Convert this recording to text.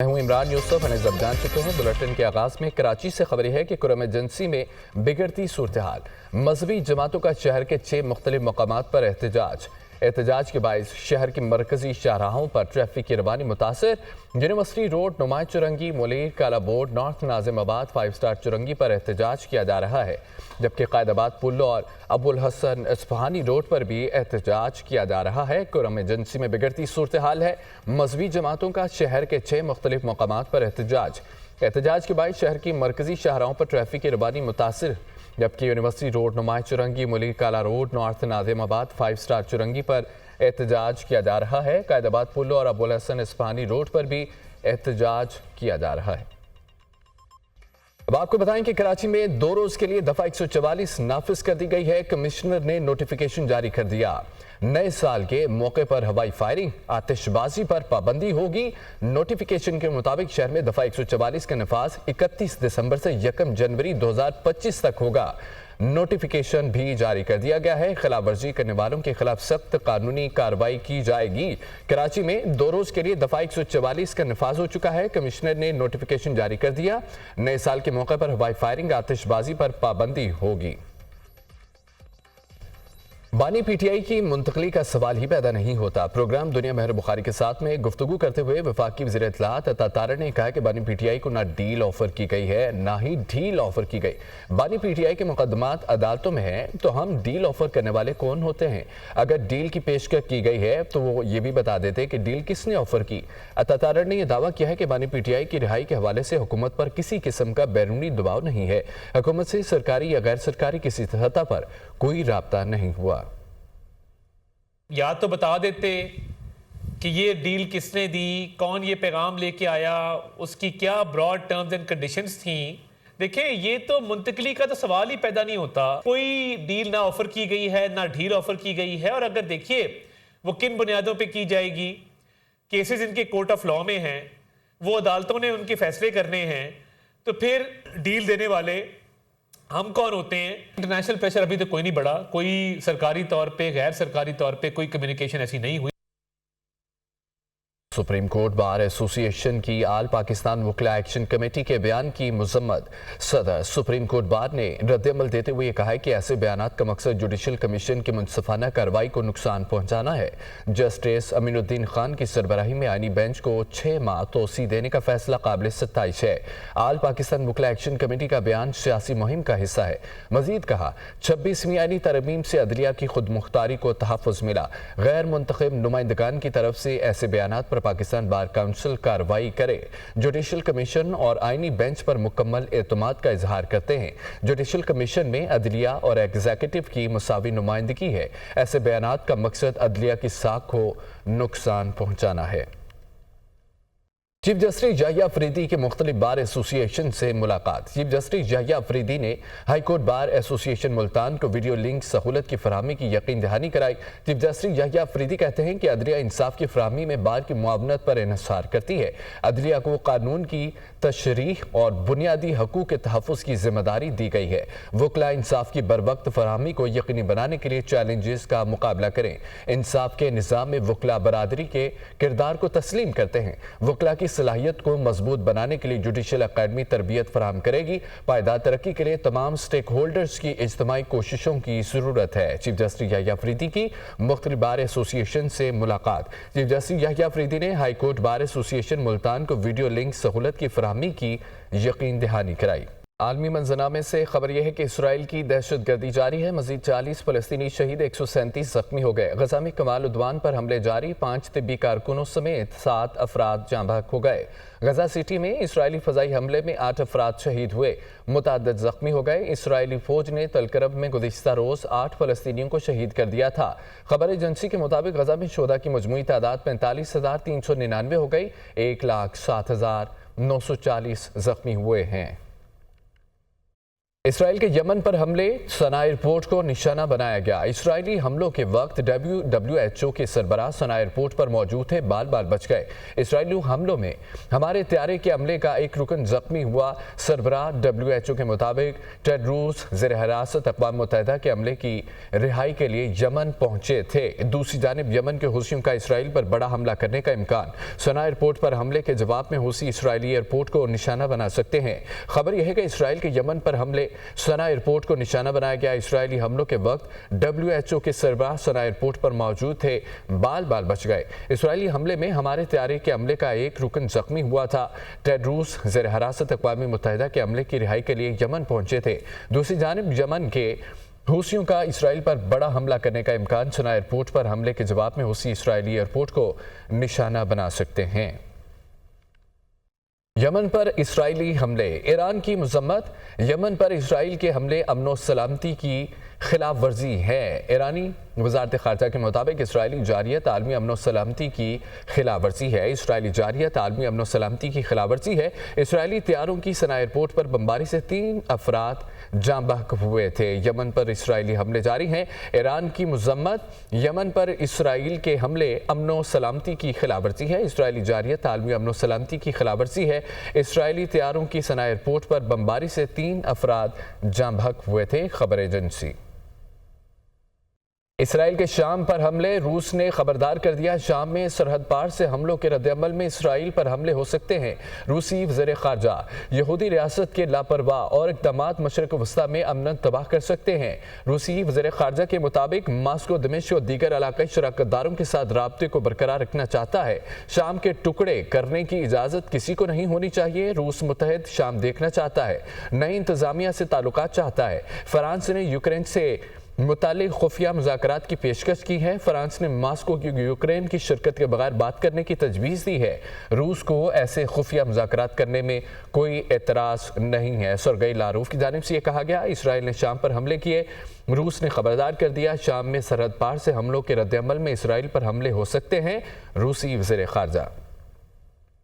میں ہوں عمران یوسف اب جان چکے ہیں بلیٹن کے آغاز میں کراچی سے خبر ہے کہ کرم ایجنسی میں بگڑتی صورتحال، مذہبی جماعتوں کا شہر کے 6 مختلف مقامات پر احتجاج کے باعث شہر کی مرکزی شاہراہوں پر ٹریفک کی روانی متاثر۔ یونیورسٹی روڈ، نمائ چرنگی، مولیر، کالا بورڈ، نارتھ ناظم آباد، 5 اسٹار چرنگی پر احتجاج کیا جا رہا ہے، جبکہ قائد آباد پل اور ابو الحسن اصفہانی روڈ پر بھی احتجاج کیا جا رہا ہے۔ کرم ایجنسی میں بگڑتی صورتحال ہے، مذہبی جماعتوں کا شہر کے 6 مختلف مقامات پر احتجاج کے باعث شہر کی مرکزی شاہراہوں پر ٹریفک کی روانی متاثر، جبکہ یونیورسٹی روڈ، نمائ چرنگی، مولیر، کالا روڈ، نارتھ ناظم آباد، 5 اسٹار چرنگی پر احتجاج کیا جا رہا ہے۔ قائد آباد پل اور ابو الحسن اصفہانی روڈ پر بھی احتجاج کیا جا رہا ہے۔ اب آپ کو بتائیں کہ کراچی میں 2 روز کے لیے دفعہ 144 نافذ کر دی گئی ہے۔ کمشنر نے نوٹیفیکیشن جاری کر دیا، نئے سال کے موقع پر ہوائی فائرنگ، آتش بازی پر پابندی ہوگی۔ نوٹیفیکیشن کے مطابق شہر میں دفعہ 144 کا نفاذ 31 دسمبر سے 1 جنوری 2025 تک ہوگا۔ نوٹیفیکیشن بھی جاری کر دیا گیا ہے، خلاف ورزی کرنے والوں کے خلاف سخت قانونی کارروائی کی جائے گی۔ کراچی میں 2 روز کے لیے دفعہ 144 کا نفاذ ہو چکا ہے۔ کمشنر نے نوٹیفیکیشن جاری کر دیا، نئے سال کے موقع پر ہوائی فائرنگ، آتش بازی پر پابندی ہوگی۔ بانی پی ٹی آئی کی منتقلی کا سوال ہی پیدا نہیں ہوتا۔ پروگرام دنیا مہر بخاری کے ساتھ میں گفتگو کرتے ہوئے وفاقی وزیر اطلاعات عطا طارق نے کہا کہ بانی پی ٹی آئی کو نہ ڈیل آفر کی گئی ہے، نہ ہی ڈھیل آفر کی گئی۔ بانی پی ٹی آئی کے مقدمات عدالتوں میں ہیں تو ہم ڈیل آفر کرنے والے کون ہوتے ہیں؟ اگر ڈیل کی پیشکش کی گئی ہے تو وہ یہ بھی بتا دیتے کہ ڈیل کس نے آفر کی۔ عطا طارق نے یہ دعویٰ کیا ہے کہ بانی پی ٹی آئی کی رہائی کے حوالے سے حکومت پر کسی قسم کا بیرونی دباؤ نہیں ہے، حکومت سے سرکاری یا غیر سرکاری کسی سطح پر کوئی رابطہ نہیں ہوا۔ یا تو بتا دیتے کہ یہ ڈیل کس نے دی، کون یہ پیغام لے کے آیا، اس کی کیا براڈ ٹرمز اینڈ کنڈیشنز تھیں۔ دیکھیں، یہ تو منتقلی کا تو سوال ہی پیدا نہیں ہوتا۔ کوئی ڈیل نہ آفر کی گئی ہے، نہ ڈیل آفر کی گئی ہے، اور اگر دیکھیے وہ کن بنیادوں پہ کی جائے گی۔ کیسز ان کے کورٹ آف لاء میں ہیں، وہ عدالتوں نے ان کے فیصلے کرنے ہیں، تو پھر ڈیل دینے والے ہم کون ہوتے ہیں؟ انٹرنیشنل پریشر ابھی تو کوئی نہیں بڑھا، کوئی سرکاری طور پہ، غیر سرکاری طور پہ کوئی کمیونیکیشن ایسی نہیں ہوئی۔ سپریم کورٹ بار ایسوسی ایشن کی آل پاکستان وکلاء ایکشن کمیٹی کے بیان کی مذمت۔ صدر سپریم کورٹ بار نے رد عمل دیتے ہوئے کہا ہے کہ ایسے بیانات کا مقصد جوڈیشل کمیشن کی منصفانہ کارروائی کو نقصان پہنچانا ہے۔ جسٹس امین الدین خان کی سربراہی میں آئینی بینچ کو 6 ماہ توسیع دینے کا فیصلہ قابل ستائش ہے۔ آل پاکستان وکلاء ایکشن کمیٹی کا بیان سیاسی مہم کا حصہ ہے۔ مزید کہا، 26ویں آئینی ترمیم سے عدلیہ کی خود مختاری کو تحفظ ملا۔ غیر منتخب نمائندگان کی طرف سے ایسے بیانات پر پاکستان بار کونسل کارروائی کرے۔ جوڈیشل کمیشن اور آئینی بینچ پر مکمل اعتماد کا اظہار کرتے ہیں۔ جوڈیشل کمیشن میں عدلیہ اور ایگزیکٹو کی مساوی نمائندگی ہے۔ ایسے بیانات کا مقصد عدلیہ کی ساکھ کو نقصان پہنچانا ہے۔ چیف جسٹس یحییٰ افریدی کے مختلف بار ایسوسی ایشن سے ملاقات۔ چیف جسٹس یحییٰ افریدی نے ہائی کورٹ بار ایسوسی ایشن ملتان کو ویڈیو لنک سہولت کی فراہمی کی یقین دہانی کرائی۔ چیف جسٹس یحییٰ افریدی کہتے ہیں کہ عدلیہ انصاف کی فراہمی میں بار کی معاونت پر انحصار کرتی ہے۔ عدلیہ کو قانون کی تشریح اور بنیادی حقوق کے تحفظ کی ذمہ داری دی گئی ہے۔ وکلاء انصاف کی بروقت فراہمی کو یقینی بنانے کے لیے چیلنجز کا مقابلہ کریں۔ انصاف کے نظام میں وکلاء برادری کے کردار کو تسلیم کرتے ہیں۔ وکلاء کی صلاحیت کو مضبوط بنانے کے لیے جوڈیشل اکیڈمی تربیت فراہم کرے گی۔ پائیدار ترقی کے لیے تمام سٹیک ہولڈرز کی اجتماعی کوششوں کی ضرورت ہے۔ چیف جسٹس یحییٰ افریدی کی مختلف بار ایسوسی ایشن سے ملاقات۔ چیف جسٹس یحییٰ افریدی نے ہائی کورٹ بار ایسوسی ایشن ملتان کو ویڈیو لنک سہولت کی فراہمی کی یقین دہانی کرائی۔ عالمی منظرنامے سے خبر یہ ہے کہ اسرائیل کی دہشت گردی جاری ہے، مزید 40 فلسطینی شہید، 137 زخمی ہو گئے۔ غزہ میں کمال عدوان پر حملے جاری، 5 طبی کارکنوں سمیت 7 افراد جاں بحق ہو گئے۔ غزہ سٹی میں اسرائیلی فضائی حملے میں 8 افراد شہید ہوئے، متعدد زخمی ہو گئے۔ اسرائیلی فوج نے تل کرب میں گزشتہ روز 8 فلسطینیوں کو شہید کر دیا تھا۔ خبر ایجنسی کے مطابق غزہ میں شہداء کی مجموعی تعداد 45,399 ہو گئی، 1,07,940 زخمی ہوئے ہیں۔ اسرائیل کے یمن پر حملے، سنا ایئرپورٹ کو نشانہ بنایا گیا۔ اسرائیلی حملوں کے وقت WHO کے سربراہ سنا ایئرپورٹ پر موجود تھے، بال بچ گئے۔ اسرائیلی حملوں میں ہمارے طیارے کے عملے کا ایک رکن زخمی ہوا۔ سربراہ WHO کے مطابق ٹیڈروس زیر حراست اقوام متحدہ کے عملے کی رہائی کے لیے یمن پہنچے تھے۔ دوسری جانب یمن کے حوثیوں کا اسرائیل پر بڑا حملہ کرنے کا امکان۔ سنا ایئرپورٹ پر حملے کے جواب میں حوثی اسرائیلی ایئرپورٹ کو نشانہ بنا سکتے ہیں۔ خبر یہ ہے کہ اسرائیل کے یمن پر حملے، سنا ایئرپورٹ کو نشانہ بنایا گیا۔ اسرائیلی حملوں کے وقت WHO کے سربراہ سنا ایئرپورٹ پر موجود تھے، بال بچ گئے۔ اسرائیلی حملے میں ہمارے طیارے کے عملے کا ایک رکن زخمی ہوا تھا۔ ٹیڈروس زیر حراست اقوام متحدہ کے عملے کی رہائی کے لیے یمن پہنچے تھے۔ دوسری جانب یمن کے حوثیوں کا اسرائیل پر بڑا حملہ کرنے کا امکان۔ سنا ایئرپورٹ پر حملے کے جواب میں حوثی اسرائیلی ایئرپورٹ کو نشانہ بنا سکتے ہیں۔ یمن پر اسرائیلی حملے، ایران کی مذمت۔ یمن پر اسرائیل کے حملے امن و سلامتی کی خلاف ورزی ہے۔ ایرانی وزارت خارجہ کے مطابق اسرائیلی جارحیت عالمی امن و سلامتی کی خلاف ورزی ہے۔ اسرائیلی جارحیت عالمی امن و سلامتی کی خلاف ورزی ہے۔ اسرائیلی طیاروں کی سنا ایئرپورٹ پر بمباری سے 3 افراد جاں بحق ہوئے تھے۔ یمن پر اسرائیلی حملے جاری ہیں۔ ایران کی مذمت۔ یمن پر اسرائیل کے حملے امن و سلامتی کی خلاف ورزی ہے۔ اسرائیلی جارحیت عالمی امن و سلامتی کی خلاف ورزی ہے۔ اسرائیلی طیاروں کی سنا ایئرپورٹ پر بمباری سے 3 افراد جاں بحق ہوئے تھے۔ خبر ایجنسی۔ اسرائیل کے شام پر حملے، روس نے خبردار کر دیا شام میں سرحد پار سے حملوں کے رد عمل میں اسرائیل پر حملے ہو سکتے ہیں۔ روسی وزیر خارجہ، یہودی ریاست کے لاپرواہ اور اقدامات مشرق وسطیٰ میں امن تباہ کر سکتے ہیں۔ روسی وزیر خارجہ کے مطابق ماسکو دمشق اور دیگر علاقائی شراکت داروں کے ساتھ رابطے کو برقرار رکھنا چاہتا ہے۔ شام کے ٹکڑے کرنے کی اجازت کسی کو نہیں ہونی چاہیے۔ روس متحد شام دیکھنا چاہتا ہے، نئی انتظامیہ سے تعلقات چاہتا ہے۔ فرانس نے یوکرین سے متعلق خفیہ مذاکرات کی پیشکش کی ہے۔ فرانس نے ماسکو کی یوکرین کی شرکت کے بغیر بات کرنے کی تجویز دی ہے۔ روس کو ایسے خفیہ مذاکرات کرنے میں کوئی اعتراض نہیں ہے۔ سرگئی لاروف کی جانب سے یہ کہا گیا، اسرائیل نے شام پر حملے کیے۔ روس نے خبردار کر دیا شام میں سرحد پار سے حملوں کے رد عمل میں اسرائیل پر حملے ہو سکتے ہیں۔ روسی وزیر خارجہ